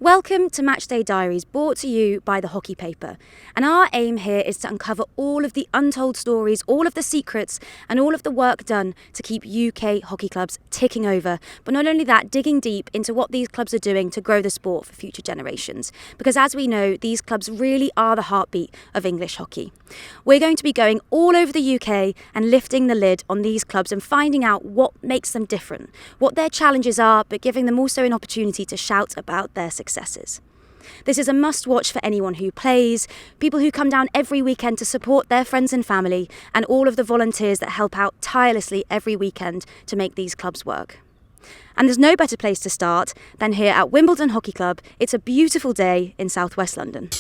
Welcome to Matchday Diaries, brought to you by the Hockey Paper. And our aim here is to uncover all of the untold stories, all of the secrets, and all of the work done to keep UK hockey clubs ticking over. But not only that, digging deep into what these clubs are doing to grow the sport for future generations. Because as we know, these clubs really are the heartbeat of English hockey. We're going to be going all over the UK and lifting the lid on these clubs and finding out what makes them different, what their challenges are, but giving them also an opportunity to shout about their successes. This is a must-watch for anyone who plays, people who come down every weekend to support their friends and family, and all of the volunteers that help out tirelessly every weekend to make these clubs work. And there's no better place to start than here at Wimbledon Hockey Club. It's a beautiful day in southwest London.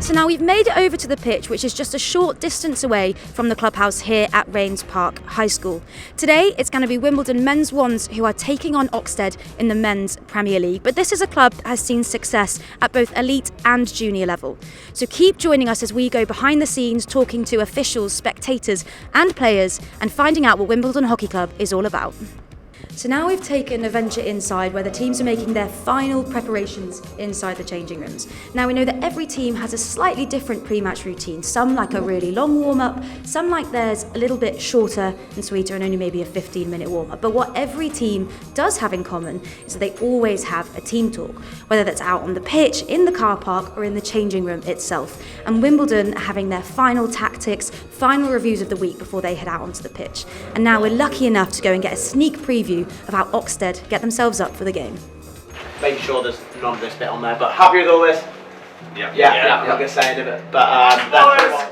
So now we've made it over to the pitch, which is just a short distance away from the clubhouse here at Raynes Park High School. Today it's going to be Wimbledon men's ones who are taking on Oxted in the men's Premier League. But this is a club that has seen success at both elite and junior level. So keep joining us as we go behind the scenes, talking to officials, spectators and players, and finding out what Wimbledon Hockey Club is all about. So now we've taken a venture inside where the teams are making their final preparations inside the changing rooms. Now we know that every team has a slightly different pre-match routine. Some like a really long warm-up, some like theirs a little bit shorter and sweeter and only maybe a 15-minute warm-up. But what every team does have in common is that they always have a team talk, whether that's out on the pitch, in the car park or in the changing room itself. And Wimbledon are having their final tactics, final reviews of the week before they head out onto the pitch. And now we're lucky enough to go and get a sneak preview of how Oxted get themselves up for the game. Make sure there's none of this bit on there, but happy with all this? Yeah. I'm not going to say any of it. But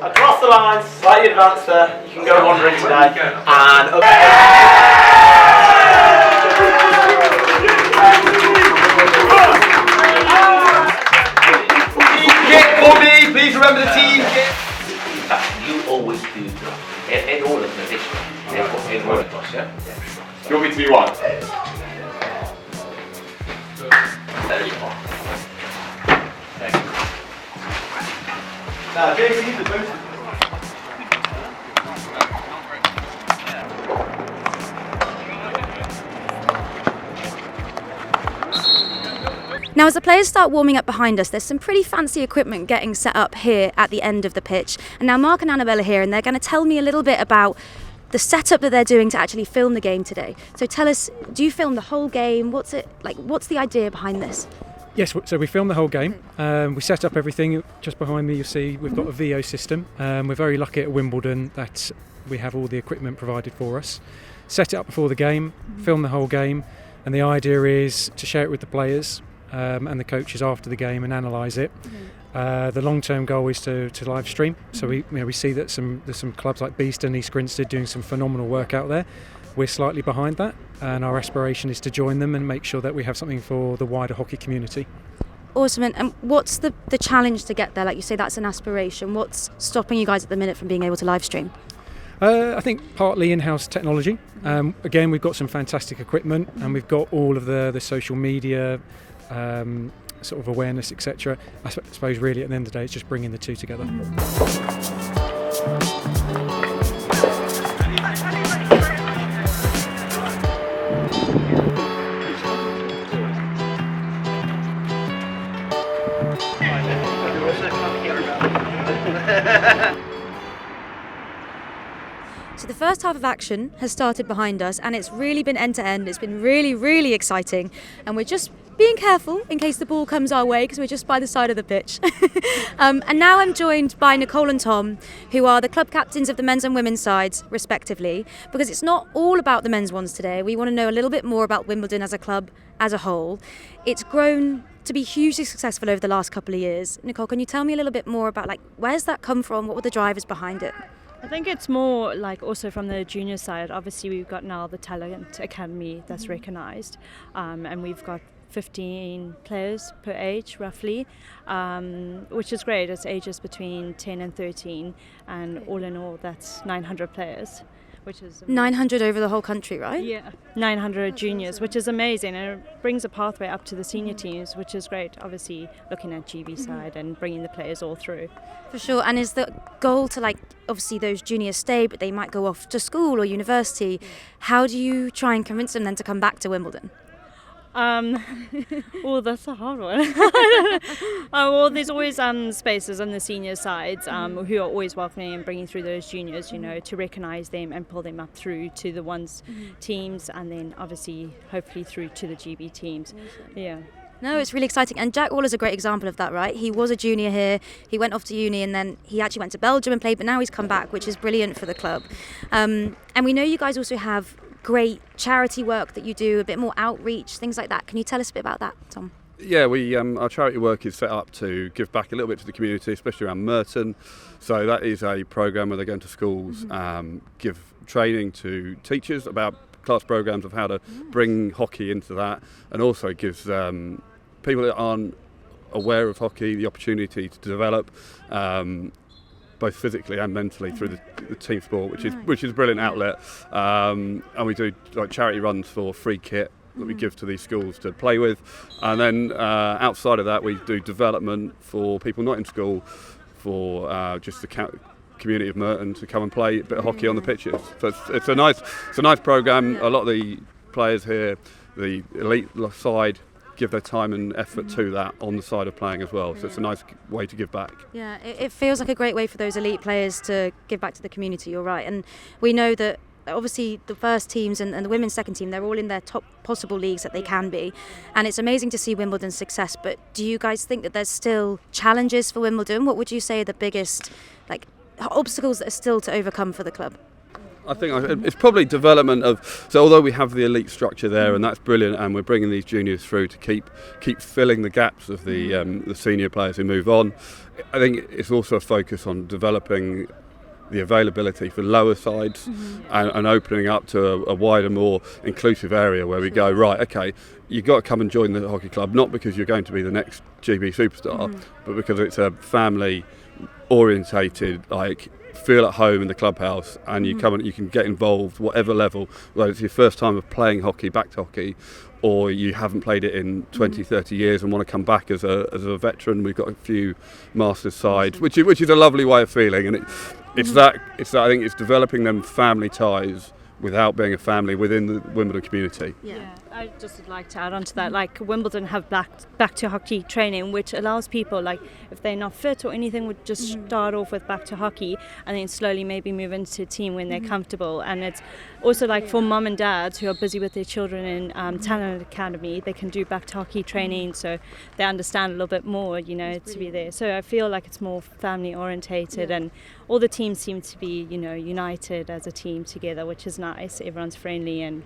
across the lines, slightly advanced there. You can go wandering today. And up. Kick for me, please remember the team. You always do in all of the divisions. In all of us, yeah? You want me to be one? There you are. Now, James, you need the boost. Now as the players start warming up behind us, there's some pretty fancy equipment getting set up here at the end of the pitch. And now Mark and Annabelle are here and they're going to tell me a little bit about the setup that they're doing to actually film the game today. So tell us, do you film the whole game? What's it like? What's the idea behind this? Yes, so we film the whole game. We set up everything. Just behind me, you'll see we've got a VO system. We're very lucky at Wimbledon that we have all the equipment provided for us. Set it up before the game, film the whole game, and the idea is to share it with the players and the coaches after the game and analyse it. The long-term goal is to live stream. So we see that there's some clubs like Beeston, East Grinstead doing some phenomenal work out there. We're slightly behind that, and our aspiration is to join them and make sure that we have something for the wider hockey community. Awesome. And what's the challenge to get there? Like you say, that's an aspiration. What's stopping you guys at the minute from being able to live stream? I think partly in-house technology. Again, we've got some fantastic equipment, and we've got all of the social media sort of awareness, etc. I suppose really at the end of the day it's just bringing the two together. So the first half of action has started behind us and it's really been end to end. It's been really, really exciting, and we're just being careful in case the ball comes our way because we're just by the side of the pitch. And now I'm joined by Nicole and Tom, who are the club captains of the men's and women's sides respectively, because it's not all about the men's ones today. We want to know a little bit more about Wimbledon as a club as a whole. It's grown to be hugely successful over the last couple of years. Nicole, can you tell me a little bit more about where's that come from? What were the drivers behind it? I think it's more also from the junior side. Obviously we've got now the talent academy that's recognised, and we've got 15 players per age roughly, which is great. It's ages between 10 and 13, and all in all that's 900 players, which is amazing. 900 over the whole country, right? Yeah, 900 juniors, which is amazing, and it brings a pathway up to the senior teams, which is great. Obviously, looking at GB side and bringing the players all through. For sure. And is the goal to, like, obviously those juniors stay, but they might go off to school or university. How do you try and convince them then to come back to Wimbledon? Oh, that's a hard one. Well, there's always spaces on the senior sides who are always welcoming and bringing through those juniors, to recognise them and pull them up through to the ones teams, and then obviously hopefully through to the GB teams. Yeah. No, it's really exciting. And Jack Waller's a great example of that, right? He was a junior here, he went off to uni, and then he actually went to Belgium and played, but now he's come back, which is brilliant for the club. And we know you guys also have great charity work that you do, a bit more outreach, things like that. Can you tell us a bit about that, Tom? Yeah, we our charity work is set up to give back a little bit to the community, especially around Merton. So that is a programme where they go into schools, give training to teachers about class programmes of how to bring hockey into that, and also gives people that aren't aware of hockey the opportunity to develop both physically and mentally through the team sport, which is a brilliant outlet. And we do like charity runs for free kit that we give to these schools to play with, and then outside of that we do development for people not in school, for just the community of Merton to come and play a bit of hockey on the pitches. So it's a nice programme. A lot of the players here, the elite side, give their time and effort to that on the side of playing as well. So it's a nice way to give back. Yeah, it feels like a great way for those elite players to give back to the community, you're right. And we know that obviously the first teams and the women's second team, they're all in their top possible leagues that they can be. And it's amazing to see Wimbledon's success, but do you guys think that there's still challenges for Wimbledon? What would you say are the biggest obstacles that are still to overcome for the club? I think it's probably development of. So although we have the elite structure there, and that's brilliant, and we're bringing these juniors through to keep filling the gaps of the senior players who move on. I think it's also a focus on developing the availability for lower sides and opening up to a wider, more inclusive area where we go, right, okay, you've got to come and join the hockey club, not because you're going to be the next GB superstar, but because it's a family orientated, feel at home in the clubhouse, and you come and you can get involved whatever level, whether it's your first time of playing hockey, back to hockey, or you haven't played it in 20, 30 years and want to come back as a veteran. We've got a few masters sides, which is a lovely way of feeling, and it's that I think it's developing them family ties without being a family within the Wimbledon community. Yeah, I just would like to add on to that, Wimbledon have back to hockey training, which allows people, if they're not fit or anything, would just start off with back to hockey and then slowly maybe move into a team when they're comfortable. And it's also for mum and dads who are busy with their children in talent academy, they can do back to hockey training, so they understand a little bit more, to be there. So I feel like it's more family orientated, and all the teams seem to be, united as a team together, which is nice. Everyone's friendly and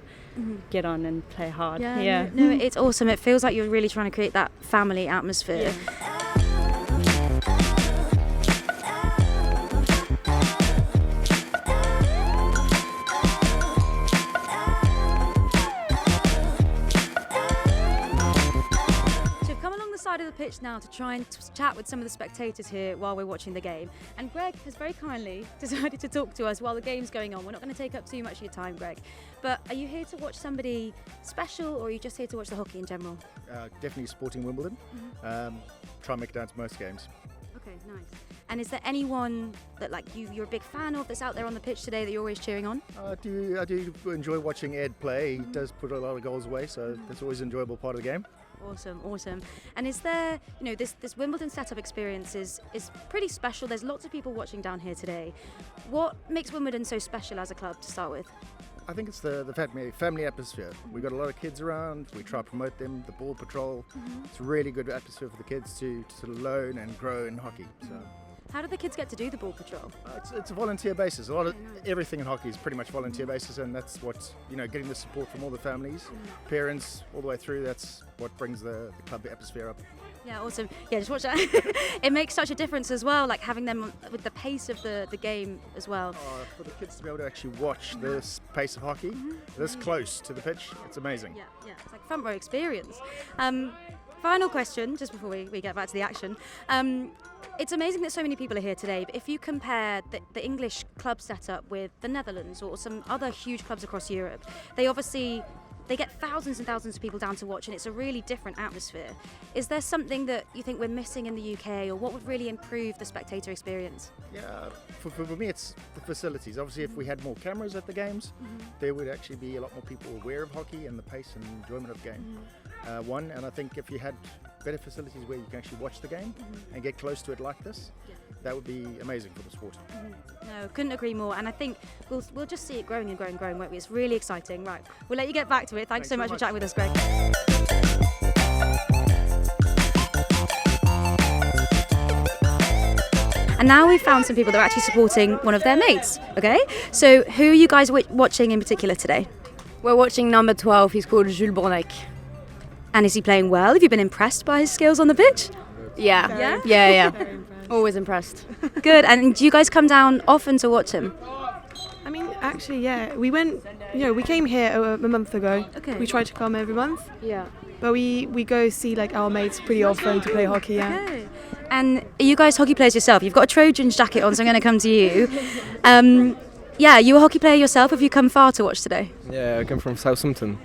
get on and play hard. Yeah. No, it's awesome. It feels like you're really trying to create that family atmosphere. Side of the pitch now to try and chat with some of the spectators here while we're watching the game, and Greg has very kindly decided to talk to us while the game's going on. We're not going to take up too much of your time, Greg, but are you here to watch somebody special, or are you just here to watch the hockey in general? Definitely supporting Wimbledon. Try and make it down to most games. Okay, nice. And is there anyone that you're a big fan of that's out there on the pitch today that you're always cheering on? I do enjoy watching Ed play. He does put a lot of goals away, so that's always an enjoyable part of the game. Awesome. And is there, this Wimbledon setup experience is pretty special. There's lots of people watching down here today. What makes Wimbledon so special as a club to start with? I think it's the family atmosphere. We've got a lot of kids around. We try to promote them, the ball patrol. It's a really good atmosphere for the kids to sort of learn and grow in hockey. So. How do the kids get to do the ball patrol? It's a volunteer basis. A lot of everything in hockey is pretty much volunteer basis, and that's what, getting the support from all the families, parents, all the way through. That's what brings the club atmosphere up. Yeah, awesome. Yeah, just watch that. It makes such a difference as well, having them with the pace of the game as well. For the kids to be able to actually watch this pace of hockey, this close to the pitch, it's amazing. Yeah, it's like front row experience. Final question, just before we get back to the action. It's amazing that so many people are here today, but if you compare the English club setup with the Netherlands or some other huge clubs across Europe, they get thousands and thousands of people down to watch, and it's a really different atmosphere. Is there something that you think we're missing in the UK, or what would really improve the spectator experience? Yeah, for me it's the facilities. Obviously if we had more cameras at the games, there would actually be a lot more people aware of hockey and the pace and enjoyment of the game. And I think if you had better facilities where you can actually watch the game and get close to it like this, that would be amazing for the sport. No, couldn't agree more. And I think we'll just see it growing and growing and growing, won't we? It's really exciting. Right, we'll let you get back to it. Thanks so much for chatting with us, Greg. And now we've found some people that are actually supporting one of their mates, okay? So who are you guys watching in particular today? We're watching number 12, he's called Jules Bourneck. And is he playing well? Have you been impressed by his skills on the pitch? Yeah. Always impressed. Good. And do you guys come down often to watch him? I mean, actually, yeah. We came here a month ago. Okay. We try to come every month. Yeah. But we go see like our mates pretty often to play hockey, yeah. Okay. And are you guys hockey players yourself? You've got a Trojans jacket on, so I'm going to come to you. Yeah, you a hockey player yourself? Have you come far to watch today? Yeah, I come from Southampton.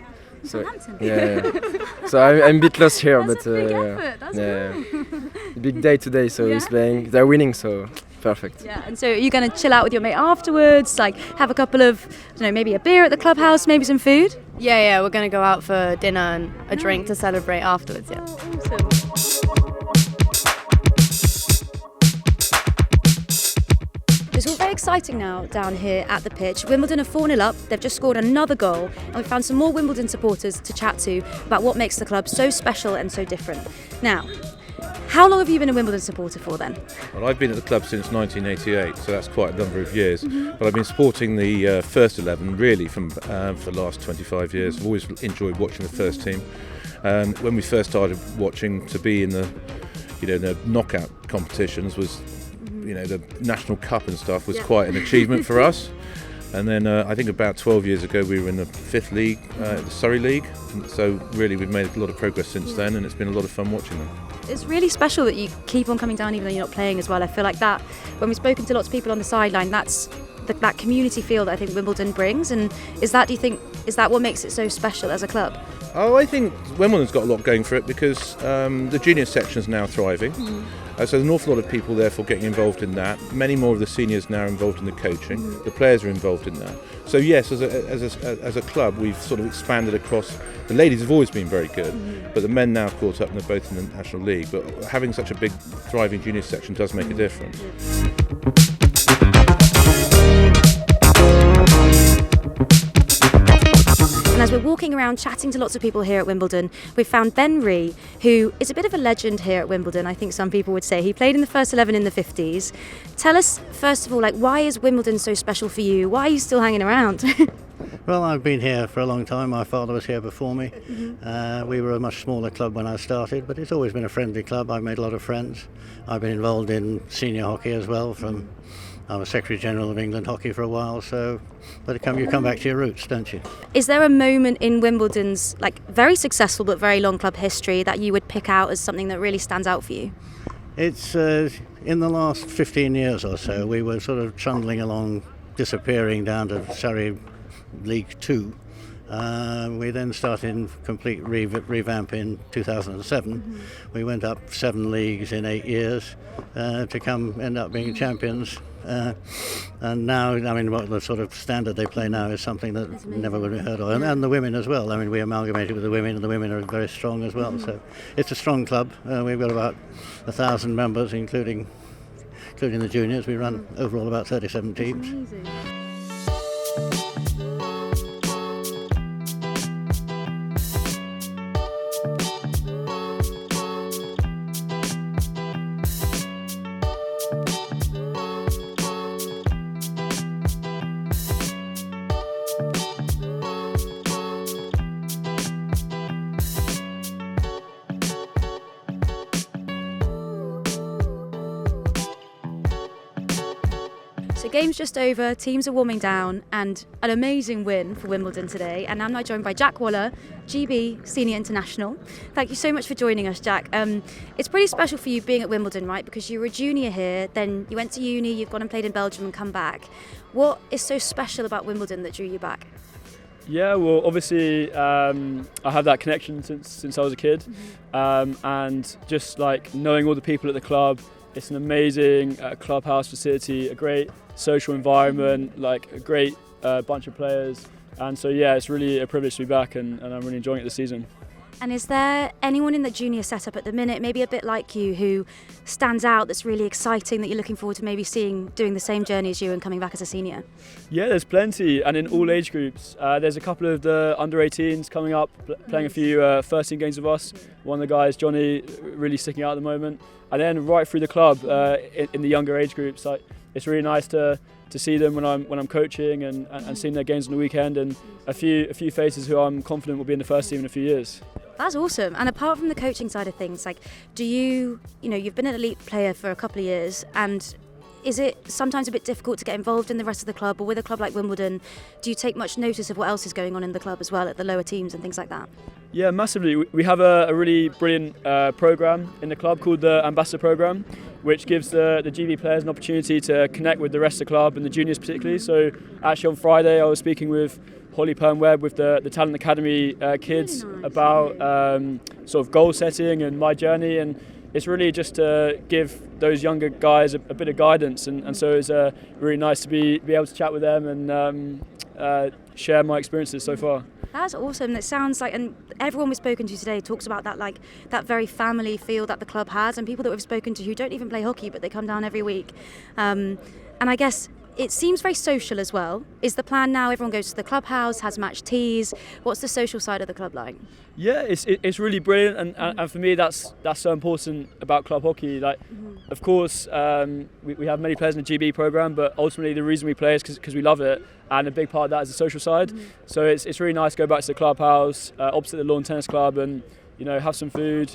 So, Southampton? yeah. So I'm a bit lost here, That's but a big effort. That's yeah. Big day today, so he's playing. They're winning, so perfect. Yeah, and so are you going to chill out with your mate afterwards? Like have a couple of, maybe a beer at the clubhouse, maybe some food? Yeah, we're going to go out for dinner and a drink to celebrate afterwards, yeah. Awesome. It's all very exciting now down here at the pitch. Wimbledon are 4-0 up, they've just scored another goal, and we found some more Wimbledon supporters to chat to about what makes the club so special and so different. Now, how long have you been a Wimbledon supporter for then? Well, I've been at the club since 1988, so that's quite a number of years. But I've been supporting the first 11 really for the last 25 years. I've always enjoyed watching the first team. When we first started watching, to be in the knockout competitions was, the National Cup and stuff was quite an achievement for us. And then I think about 12 years ago we were in the 5th league, the Surrey League. And so really we've made a lot of progress since then, and it's been a lot of fun watching them. It's really special that you keep on coming down even though you're not playing as well. I feel like that, when we've spoken to lots of people on the sideline, that's that community feel that I think Wimbledon brings. And is that what makes it so special as a club? Oh, I think Wimbledon's got a lot going for it because the junior section is now thriving. So there's an awful lot of people therefore getting involved in that. Many more of the seniors now are involved in the coaching. The players are involved in that. So yes, as a club, we've sort of expanded across. The ladies have always been very good, but the men now have caught up and they're both in the National League. But having such a big, thriving junior section does make a difference. And as we're walking around chatting to lots of people here at Wimbledon, we've found Ben Rhys, who is a bit of a legend here at Wimbledon, I think some people would say. He played in the first 11 in the 50s. Tell us, first of all, why is Wimbledon so special for you? Why are you still hanging around? Well, I've been here for a long time. My father was here before me. We were a much smaller club when I started, but it's always been a friendly club. I've made a lot of friends. I've been involved in senior hockey as well. I was Secretary General of England Hockey for a while, but you come back to your roots, don't you? Is there a moment in Wimbledon's very successful but very long club history that you would pick out as something that really stands out for you? It's in the last 15 years or so, we were sort of trundling along, disappearing down to Surrey League 2. We then started in complete revamp in 2007. We went up 7 leagues in 8 years to end up being champions. And now, what the sort of standard they play now is something that never would be heard of. And the women as well. We amalgamated with the women, and the women are very strong as well. So it's a strong club. We've got about 1,000 members, including the juniors. We run overall about 37 teams. Amazing. So The game's just over, teams are warming down, and an amazing win for Wimbledon today. And I'm now joined by Jack Waller, GB Senior International. Thank you so much for joining us, Jack. It's pretty special for you being at Wimbledon, right? Because you were a junior here, then you went to uni, you've gone and played in Belgium and come back. What is so special about Wimbledon that drew you back? Yeah, well, obviously I have that connection since I was a kid, and just like knowing all the people at the club. It's an amazing clubhouse facility, a great social environment, like a great bunch of players, and so yeah, it's really a privilege to be back, and I'm really enjoying it this season. And is there anyone in the junior setup at the minute, maybe a bit like you, who stands out that's really exciting that you're looking forward to maybe seeing doing the same journey as you and coming back as a senior? Yeah, there's plenty, and in all age groups. There's a couple of the under-18s coming up, playing a few first team games with us. One of the guys, Johnny, really sticking out at the moment. And then right through the club in the younger age groups, it's really nice to see them when I'm coaching and seeing their games on the weekend, and a few faces who I'm confident will be in the first team in a few years. That's awesome. And apart from the coaching side of things, like, do you've been an elite player for a couple of years, and is it sometimes a bit difficult to get involved in the rest of the club, or with a club like Wimbledon, do you take much notice of what else is going on in the club as well, at the lower teams and things like that? Yeah, massively. We have a really brilliant programme in the club called the Ambassador Programme, which gives the GB players an opportunity to connect with the rest of the club and the juniors particularly. So actually on Friday I was speaking with Holly Perm-Webb with the Talent Academy kids about sort of goal setting and my journey, and it's really just to give those younger guys a bit of guidance, and so it's really nice to be able to chat with them and share my experiences so far. That's awesome. It sounds like, and everyone we've spoken to today talks about that very family feel that the club has, and people that we've spoken to who don't even play hockey but they come down every week. And I guess it seems very social as well. Is the plan now everyone goes to the clubhouse, has match teas? What's the social side of the club like? Yeah, it's really brilliant, and for me that's so important about club hockey. Like, of course, we have many players in the GB program, but ultimately the reason we play is because we love it, and a big part of that is the social side. So it's really nice to go back to the clubhouse opposite the lawn tennis club, and have some food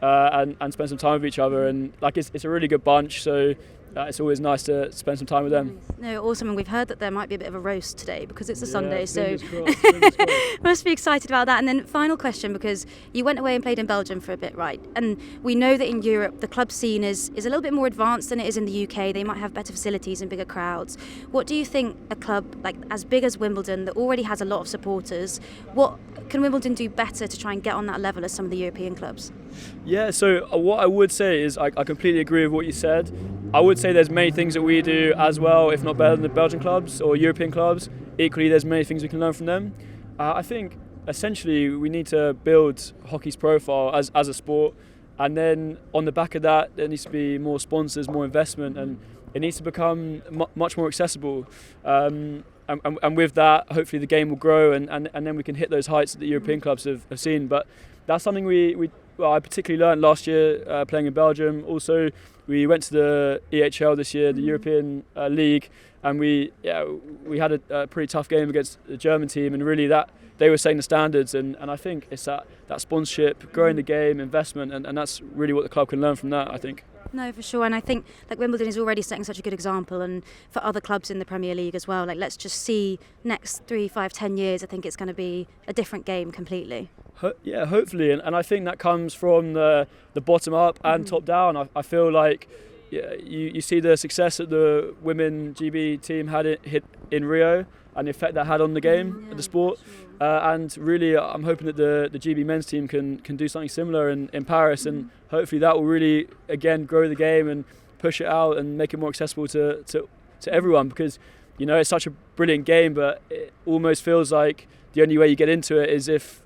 and spend some time with each other, and like it's a really good bunch. So. It's always nice to spend some time with them. No, awesome, and we've heard that there might be a bit of a roast today because it's a Sunday, so fingers crossed. Must be excited about that. And then final question, because you went away and played in Belgium for a bit, right? And we know that in Europe the club scene is a little bit more advanced than it is in the UK. They might have better facilities and bigger crowds. What do you think a club like as big as Wimbledon, that already has a lot of supporters, what can Wimbledon do better to try and get on that level as some of the European clubs? Yeah, so what I would say is I completely agree with what you said. I would say there's many things that we do as well, if not better than the Belgian clubs or European clubs. Equally, there's many things we can learn from them. I think essentially we need to build hockey's profile as a sport, and then on the back of that there needs to be more sponsors, more investment, and it needs to become much more accessible. And with that, hopefully the game will grow, and then we can hit those heights that the European clubs have seen. But that's something I particularly learned last year playing in Belgium. Also, we went to the EHL this year, the European League, and we had a pretty tough game against the German team, and really that they were setting the standards, and I think it's that sponsorship, growing the game, investment, and that's really what the club can learn from that, I think. No, for sure, and I think like Wimbledon is already setting such a good example, and for other clubs in the Premier League as well. Like, let's just see next 3, 5, 10 years, I think it's going to be a different game completely. Yeah, hopefully, and I think that comes from the bottom up and top down. I feel like you see the success that the women GB team had in Rio, and the effect that had on the game, the sport. And really, I'm hoping that the GB men's team can do something similar in Paris, and hopefully that will really, again, grow the game and push it out and make it more accessible to everyone, because, it's such a brilliant game, but it almost feels like the only way you get into it is if,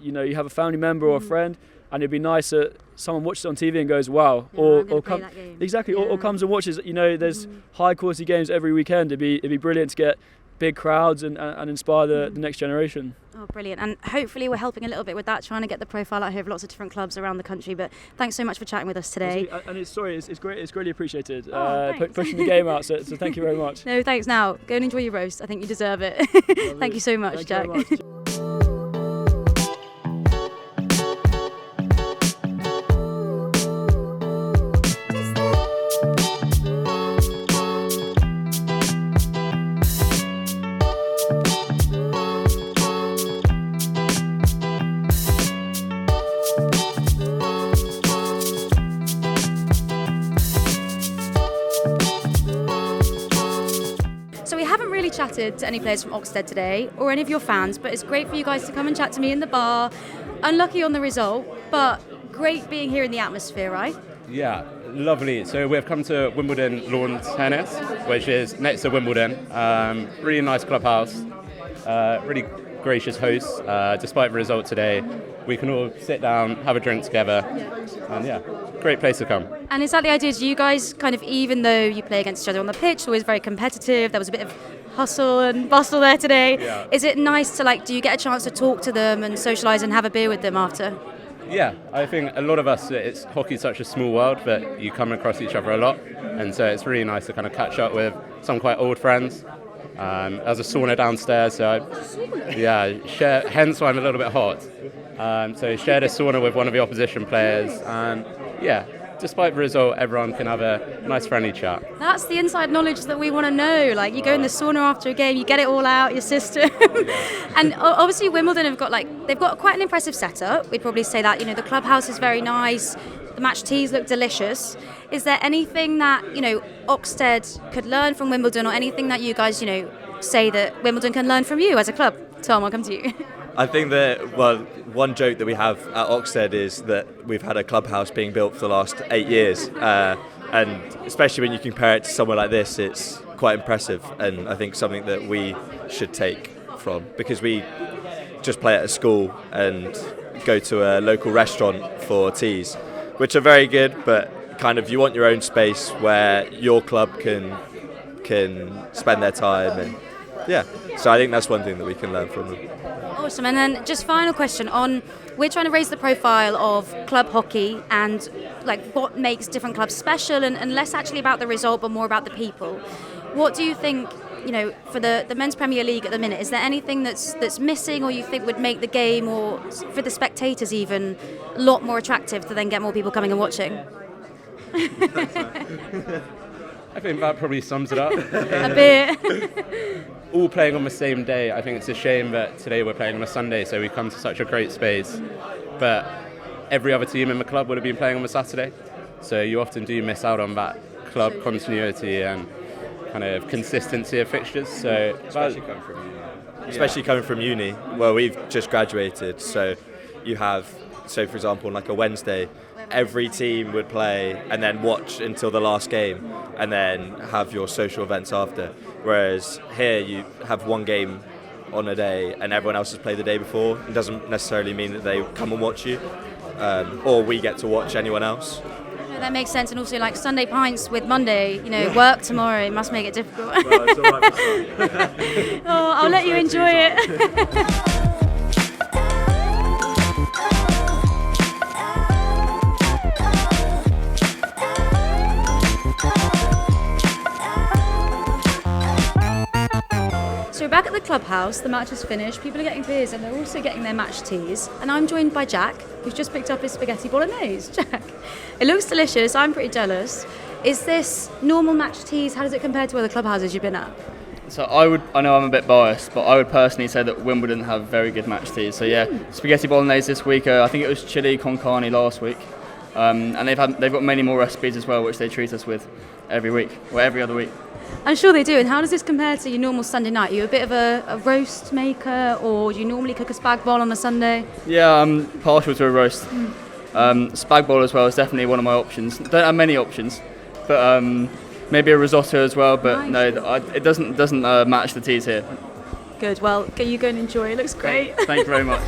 you have a family member or a friend, and it'd be nice that someone watches it on TV and goes, wow, or comes and watches. There's high quality games every weekend. It'd be brilliant to get big crowds and inspire the next generation. Oh, brilliant. And hopefully we're helping a little bit with that, trying to get the profile out here of lots of different clubs around the country. But thanks so much for chatting with us today. And it's great. It's greatly appreciated. Pushing the game out. So thank you very much. No, thanks. Now go and enjoy your roast. I think you deserve it. Thank you so much, Jack. really chatted to any players from Oxted today or any of your fans, but it's great for you guys to come and chat to me in the bar. Unlucky on the result, but great being here in the atmosphere, right? Yeah, lovely. So we've come to Wimbledon Lawn Tennis, which is next to Wimbledon. Really nice clubhouse, really gracious hosts. Despite the result today, we can all sit down, have a drink together, and yeah, great place to come. And is that the idea? Do you guys kind of, even though you play against each other on the pitch, always very competitive, there was a bit of hustle and bustle there today, is it nice to, like, do you get a chance to talk to them and socialise and have a beer with them after? Yeah, I think a lot of us, hockey's such a small world that you come across each other a lot, and so it's really nice to kind of catch up with some quite old friends. There's a sauna downstairs, so hence why I'm a little bit hot. So shared a sauna with one of the opposition players, and yeah, despite the result, everyone can have a nice friendly chat. That's the inside knowledge that we want to know. Like, you go in the sauna after a game, you get it all out, your system. And obviously Wimbledon they've got quite an impressive setup. We'd probably say that, the clubhouse is very nice, the match teas look delicious. Is there anything that, Oxted could learn from Wimbledon, or anything that you guys, say that Wimbledon can learn from you as a club? Tom, I'll come to you. I think that, one joke that we have at Oxted is that we've had a clubhouse being built for the last 8 years, and especially when you compare it to somewhere like this, it's quite impressive, and I think something that we should take from, because we just play at a school and go to a local restaurant for teas, which are very good, but kind of you want your own space where your club can spend their time, and yeah, so I think that's one thing that we can learn from them. Awesome. And then just final question on, we're trying to raise the profile of club hockey and like what makes different clubs special, and less actually about the result but more about the people. What do you think, for the Men's Premier League at the minute, is there anything that's missing, or you think would make the game, or for the spectators even, a lot more attractive to then get more people coming and watching? I think that probably sums it up. A bit. All playing on the same day. I think it's a shame that today we're playing on a Sunday, so we come to such a great space. But every other team in the club would have been playing on the Saturday, so you often do miss out on that club continuity and kind of consistency of fixtures. So especially coming from uni, well, we've just graduated, so you have, so for example, on like a Wednesday, every team would play and then watch until the last game and then have your social events after. Whereas here you have one game on a day and everyone else has played the day before. It doesn't necessarily mean that they come and watch you, or we get to watch anyone else. No, that makes sense. And also, like, Sunday pints with Monday, work tomorrow, it must make it difficult. Well, it's all right for some. Oh, I'll let you enjoy it. So we're back at the clubhouse, the match is finished, people are getting beers and they're also getting their match teas, and I'm joined by Jack, who's just picked up his spaghetti bolognese. Jack, it looks delicious, I'm pretty jealous. Is this normal match teas? How does it compare to other clubhouses you've been at? So I know I'm a bit biased, but I would personally say that Wimbledon have very good match teas. So yeah, spaghetti bolognese this week, I think it was chili con carne last week. And they've got many more recipes as well, which they treat us with every week, or every other week. I'm sure they do. And how does this compare to your normal Sunday night? Are you a bit of a roast maker, or do you normally cook a spag bol on a Sunday? Yeah, I'm partial to a roast. Spag bol as well is definitely one of my options. Don't have many options, but maybe a risotto as well. But nice. No, it doesn't match the teas here. Good. Well, can you go and enjoy? It looks great. Thank you very much.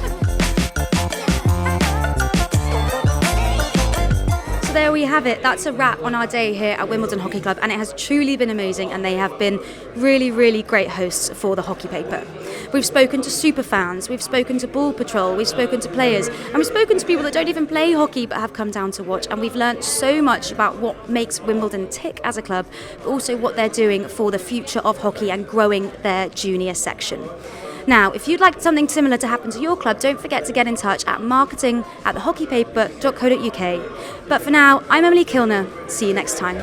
So there we have it. That's a wrap on our day here at Wimbledon Hockey Club, and it has truly been amazing, and they have been really, really great hosts for the hockey paper. We've spoken to super fans, we've spoken to ball patrol, we've spoken to players, and we've spoken to people that don't even play hockey but have come down to watch, and we've learnt so much about what makes Wimbledon tick as a club, but also what they're doing for the future of hockey and growing their junior section. Now, if you'd like something similar to happen to your club, don't forget to get in touch at marketing@thehockeypaper.co.uk. But for now, I'm Emily Kilner. See you next time.